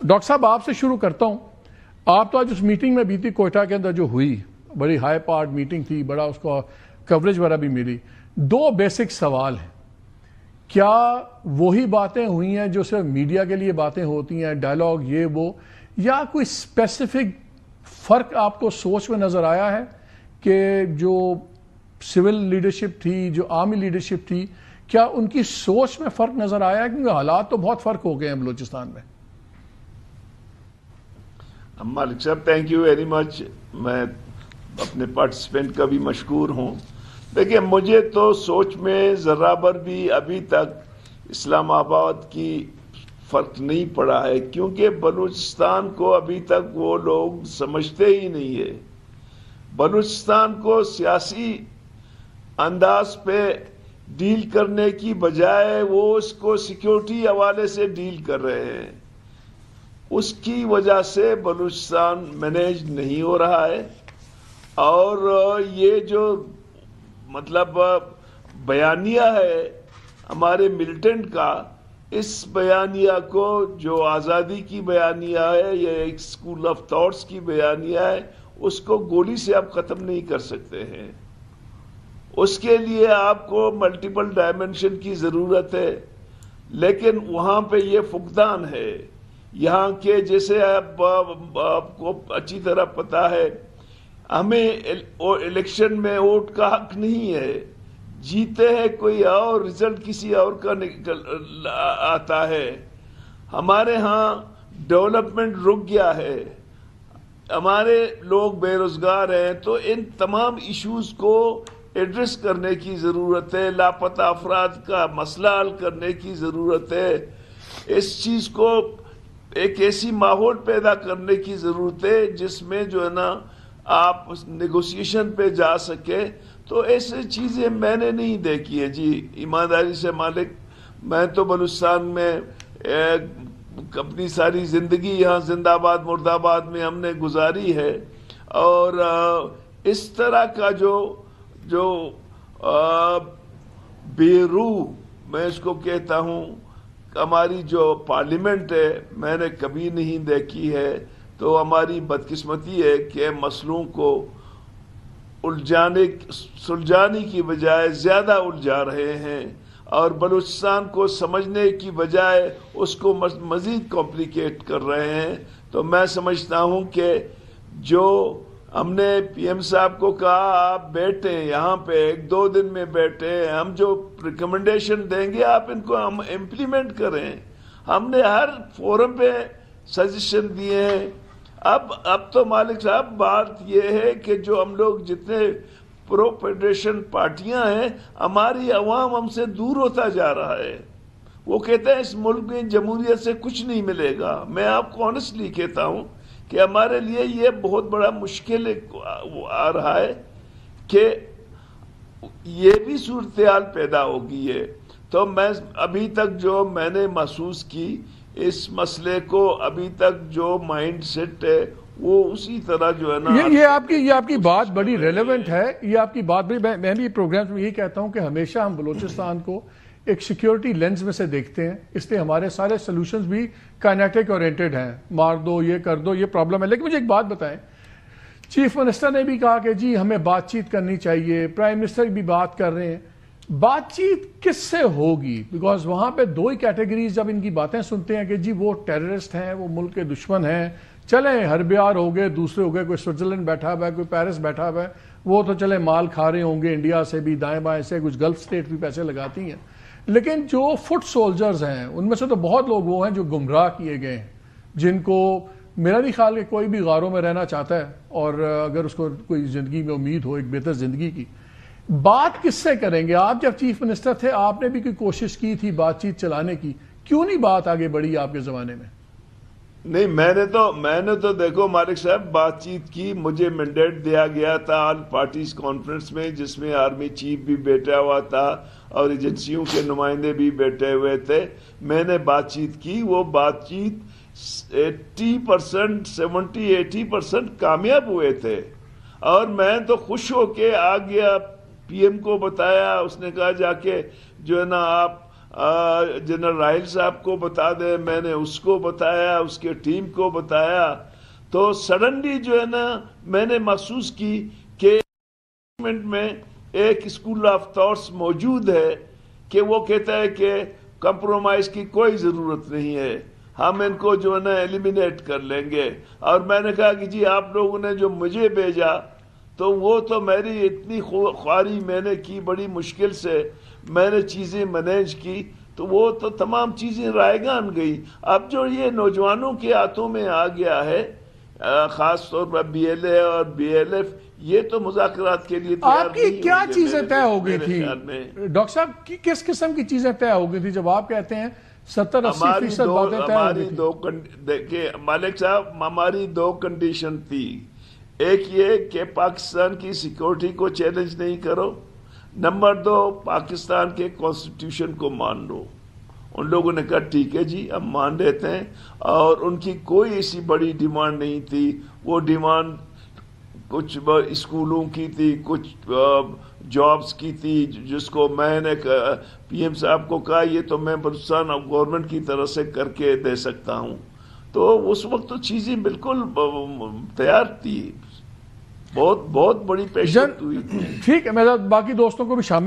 Doctor صاحب آپ سے شروع کرتا ہوں. آپ تو آج اس میٹنگ میں بھی تھی کوئٹہ کے اندر جو ہوئی, بڑی ہائی پارٹ میٹنگ تھی, بڑا اس کو کوریج وغیرہ بھی ملی. 2 بیسک سوال ہیں. کیا وہی باتیں ہوئی ہیں جو صرف میڈیا کے لیے باتیں ہوتی ہیں, ڈائلاگ یہ وہ, یا کوئی اسپیسیفک فرق آپ کو سوچ میں نظر آیا ہے کہ جو سول لیڈرشپ تھی, جو آرمی لیڈرشپ تھی, کیا ان کی سوچ میں فرق نظر آیا ہے؟ کیونکہ حالات تو بہت فرق ہو گئے ہیں بلوچستان میں. مالک صاحب تھینک یو ویری مچ. میں اپنے پارٹیسپینٹ کا بھی مشکور ہوں. دیکھیں مجھے تو سوچ میں ذرا بر بھی ابھی تک اسلام آباد کی فرق نہیں پڑا ہے, کیونکہ بلوچستان کو ابھی تک وہ لوگ سمجھتے ہی نہیں ہے. بلوچستان کو سیاسی انداز پہ ڈیل کرنے کی بجائے وہ اس کو سیکیورٹی حوالے سے ڈیل کر رہے ہیں. اس کی وجہ سے بلوچستان مینیج نہیں ہو رہا ہے. اور یہ جو مطلب بیانیہ ہے ہمارے ملیٹنٹ کا, اس بیانیہ کو جو آزادی کی بیانیہ ہے یا ایک اسکول آف تھاٹس کی بیانیہ ہے, اس کو گولی سے آپ ختم نہیں کر سکتے ہیں. اس کے لیے آپ کو ملٹیپل ڈائمنشن کی ضرورت ہے. لیکن وہاں پہ یہ فقدان ہے. یہاں کے جیسے آپ کو اچھی طرح پتا ہے, ہمیں الیکشن میں ووٹ کا حق نہیں ہے. جیتے ہیں کوئی اور, رزلٹ کسی اور کا آتا ہے. ہمارے ہاں ڈیولپمنٹ رک گیا ہے, ہمارے لوگ بے روزگار ہیں. تو ان تمام ایشوز کو ایڈریس کرنے کی ضرورت ہے. لاپتہ افراد کا مسئلہ حل کرنے کی ضرورت ہے. اس چیز کو ایک ایسی ماحول پیدا کرنے کی ضرورت ہے جس میں جو ہے نا آپ نیگوسیشن پہ جا سکے. تو ایسے چیزیں میں نے نہیں دیکھی ہے جی, ایمانداری سے مالک. میں تو بلوچستان میں اپنی ساری زندگی یہاں زندہ آباد مرد آباد میں ہم نے گزاری ہے. اور اس طرح کا جو بے روح میں اس کو کہتا ہوں, ہماری جو پارلیمنٹ ہے میں نے کبھی نہیں دیکھی ہے. تو ہماری بدقسمتی ہے کہ مسئلوں کو سلجھانے کی بجائے زیادہ الجھا رہے ہیں, اور بلوچستان کو سمجھنے کی بجائے اس کو مزید کمپلیکیٹ کر رہے ہیں. تو میں سمجھتا ہوں کہ جو ہم نے پی ایم صاحب کو کہا آپ بیٹھیں یہاں پہ 1-2 دن میں بیٹھیں, ہم جو ریکمنڈیشن دیں گے آپ ان کو ہم امپلیمنٹ کریں. ہم نے ہر فورم پہ سجیشن دیے ہیں. اب تو مالک صاحب بات یہ ہے کہ جو ہم لوگ جتنے پرو فیڈریشن پارٹیاں ہیں, ہماری عوام ہم سے دور ہوتا جا رہا ہے. وہ کہتے ہیں اس ملک میں جمہوریت سے کچھ نہیں ملے گا. میں آپ کو آنیسٹلی کہتا ہوں کہ ہمارے لیے یہ بہت بڑا مشکل آ رہا ہے کہ یہ بھی صورتحال پیدا ہوگی ہے. تو میں ابھی تک جو میں نے محسوس کی اس مسئلے کو, ابھی تک جو مائنڈ سیٹ ہے وہ اسی طرح جو ہے نا, یہ آپ کی بات بڑی ریلیونٹ ہے. یہ آپ کی بات بڑی, میں بھی پروگرام میں یہی کہتا ہوں کہ ہمیشہ ہم بلوچستان کو ایک سیکیورٹی لینز میں سے دیکھتے ہیں, اس لیے ہمارے سارے سلوشنز بھی کائنیٹک اورینٹڈ ہیں, مار دو یہ کر دو, یہ پرابلم ہے. لیکن مجھے ایک بات بتائیں, چیف منسٹر نے بھی کہا کہ جی ہمیں بات چیت کرنی چاہیے, پرائم منسٹر بھی بات کر رہے ہیں. بات چیت کس سے ہوگی؟ بیکاز وہاں پہ 2 ہی کیٹیگریز جب ان کی باتیں سنتے ہیں کہ جی وہ ٹیررسٹ ہیں, وہ ملک کے دشمن ہیں, چلیں ہربیار ہو گئے, دوسرے ہو گئے, کوئی سوئٹزرلینڈ بیٹھا ہوا ہے, کوئی پیرس بیٹھا ہوا ہے, وہ تو چلے مال کھا رہے ہوں گے انڈیا سے بھی, دائیں بائیں سے, کچھ گلف سٹیٹ بھی پیسے لگاتی ہیں. لیکن جو فٹ سولجرز ہیں ان میں سے تو بہت لوگ وہ ہیں جو گمراہ کیے گئے ہیں, جن کو میرا نہیں خیال کہ کوئی بھی غاروں میں رہنا چاہتا ہے, اور اگر اس کو کوئی زندگی میں امید ہو ایک بہتر زندگی کی. بات کس سے کریں گے؟ آپ جب چیف منسٹر تھے آپ نے بھی کوئی کوشش کی تھی بات چیت چلانے کی, کیوں نہیں بات آگے بڑھی آپ کے زمانے میں؟ نہیں, میں نے تو دیکھو مالک صاحب بات چیت کی. مجھے مینڈیٹ دیا گیا تھا آل پارٹیز کانفرنس میں, جس میں آرمی چیف بھی بیٹھا ہوا تھا اور ایجنسیوں کے نمائندے بھی بیٹھے ہوئے تھے. میں نے بات چیت کی. وہ بات چیت 80%, 70-80% کامیاب ہوئے تھے. اور میں تو خوش ہو کے آ گیا, پی ایم کو بتایا, اس نے کہا جا کے جو ہے نا آپ جنرل راحل صاحب کو بتا دیں، میں نے اس کو بتایا، اس کے ٹیم کو بتایا، تو سڈنلی جو ہے نا میں نے محسوس کی کہ میں ایک اسکول آف تھاٹس موجود ہے کہ وہ کہتا ہے کہ کمپرومائز کی کوئی ضرورت نہیں ہے، ہم ان کو جو ہے نا ایلیمینیٹ کر لیں گے۔ اور میں نے کہا کہ جی آپ لوگوں نے جو مجھے بھیجا تو وہ تو میری اتنی خواری میں نے کی، بڑی مشکل سے میں نے چیزیں مینیج کی، تو وہ تو تمام چیزیں رائگان گئی۔ اب جو یہ نوجوانوں کے ہاتھوں میں آ گیا ہے، خاص طور پر بی ایل اے اور بی ایل ایف، یہ تو مذاکرات کے لیے تیار آپ کی کیا چیزیں طے ہو گئی تھی ڈاکٹر صاحب؟ کس قسم کی چیزیں طے ہو گئی تھی جب آپ کہتے ہیں 70-80% باتیں طے ہو گئی تھی؟ دیکھیں مالک صاحب، ہماری دو کنڈیشن تھی، ایک یہ کہ پاکستان کی سیکورٹی کو چیلنج نہیں کرو، نمبر 2 پاکستان کے کانسٹیٹیوشن کو مان لو۔ ان لوگوں نے کہا ٹھیک ہے جی ہم مان لیتے ہیں، اور ان کی کوئی ایسی بڑی ڈیمانڈ نہیں تھی۔ وہ ڈیمانڈ کچھ اسکولوں کی تھی، کچھ جابز کی تھی، جس کو میں نے پی ایم صاحب کو کہا یہ تو میں بلوچستان گورنمنٹ کی طرف سے کر کے دے سکتا ہوں۔ تو اس وقت تو چیزیں بالکل تیار تھی، بہت بڑی پیشرفت ہوئی تھی۔ ٹھیک ہے، میں باقی دوستوں کو بھی شامل